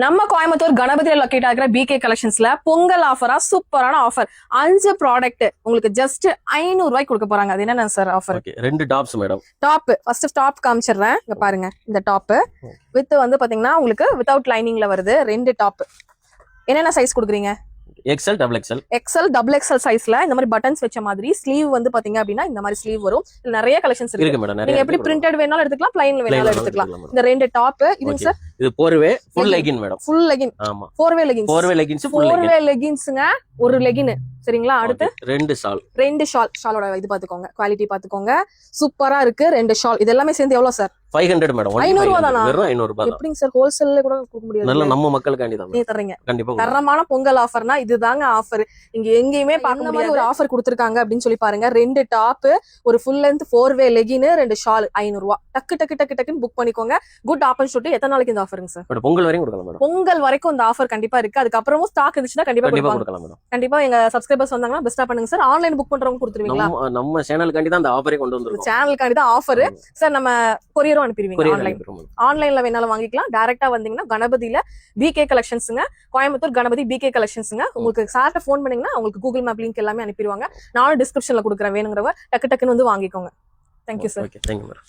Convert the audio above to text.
நம்ம கோயம்புத்தூர் கணபதியில லொக்கேட் ஆகிற பிகே கலெக்ஷன்ஸ்ல பொங்கல் ஆஃபரா சூப்பரான ஆஃபர் 5 ப்ராடக்ட் உங்களுக்கு ஜஸ்ட் 500 ரூபாய்க்கு கொடுக்க போறாங்க. அது என்ன சார் ஆஃபர்? ரெண்டு tops madam. Top first top காமிச்சிடுறேன். இங்க பாருங்க, இந்த டாப் வித் வந்து பாத்தீங்கன்னா உங்களுக்கு வித்தவுட் லைனிங்ல வருது. 2 டாப். என்னென்ன சைஸ் கொடுக்குறீங்க? XL double XL. XL double XL சைஸ்ல இந்த மாதிரி பட்டன்ஸ் வச்ச மாதிரி ஸ்லீவ் வந்து பாத்தீங்க அப்படின்னா இந்த மாதிரி ஸ்லீவ் வரும். நிறைய கலெக்ஷன்ஸ் இருக்கு மேடம். நீங்க எப்படி பிரிண்டட் வேணாலும் எடுத்துக்கலாம், பிளைன் வேணாலும் எடுத்துக்கலாம். இந்த 2 டாப் இதுங்க சார். இது four way full legging madam. Full legging. ஆமா, four way leggings. Four way leggings full legging. Four way லெகின்ஸ்ங்க. ஒரு லெகின் சரிங்களா. அடுத்து 2 ஷால். 2 ஷால். ஷாலோட இது பாத்துக்கோங்க, குவாலிட்டி பாத்துக்கோங்க, சூப்பரா இருக்கு. 2 ஷால். இது எல்லாமே சேர்ந்து எவ்வளவு சார்? 500 மேடம். 500 ரூபாய் தானா? வெறும் 500 ரூபாய். எப்படிங்க சார் ஹோல்சேல்ல கூட கொடுக்க முடியாது? நல்ல நம்ம மக்களுக்காண்டி தான் நீங்க தரீங்க. கண்டிப்பா தரமான பொங்கல் ஆஃபர்னா இதுதாங்க ஆஃபர். இங்க எங்கேயுமே பார்க்க முடியாத ஒரு ஆஃபர் கொடுத்திருக்காங்க அப்படின்னு சொல்லி பாருங்க. 2 டாப், ஒரு ஃபுல் லென்த் 4 லெகின், 2 ஷால் 500 ரூபாய். டக்கு டக்கு டக்கு டக்குன்னு புக் பண்ணிக்கோங்க. Good opportunity. எத்தனை நாளைக்கு இந்த ஆஃபருங்க சார்? பொங்கல் வரைக்கும் கொடுக்கலாம் மேடம். பொங்கல் வரைக்கும் இந்த ஆஃபர் கண்டிப்பா இருக்கு. அதுக்கப்புறமும் ஸ்டாக் இருந்துச்சுன்னா கண்டிப்பா கொடுக்கலாம் மேடம். கண்டிப்பா எங்க சப்ஸ்கிரைபர்ஸ் வந்தாங்கன்னா பெஸ்டா பண்ணுங்க சார். ஆன்லைன் புக் பண்றவங்க கொடுத்துருவீங்களா? நம்ம சேனலுக்காண்டி தான் அந்த ஆஃபரே கொண்டு வந்திருக்கோம். சேனலுக்காண்டி தான் ஆஃபர் சார். நம்ம கொரியரும் அனுப்பிடுவீங்க. ஆன்லைன்ல வேணாலும் வாங்கிக்கலாம். டைரக்டா வந்தீங்கன்னா கணபதியில பிகே கலெக்ஷன்ஸ்ங்க, கோயம்புத்தூர் கணபதி பிகே கலெக்ஷன்ஸ்ங்க. உங்களுக்கு சார்ட்ட ஃபோன் பண்ணீங்கன்னா உங்களுக்கு கூகுள் மேப் லிங்க் எல்லாமே அனுப்பிடுவாங்க. நானும் டிஸ்கிரிப்ஷன்ல கொடுக்குறேன். வேணுங்கிறவங்க டக்கு டக்குன்னு வந்து வாங்கிக்கோங்க. Thank you sir. Thank you madam.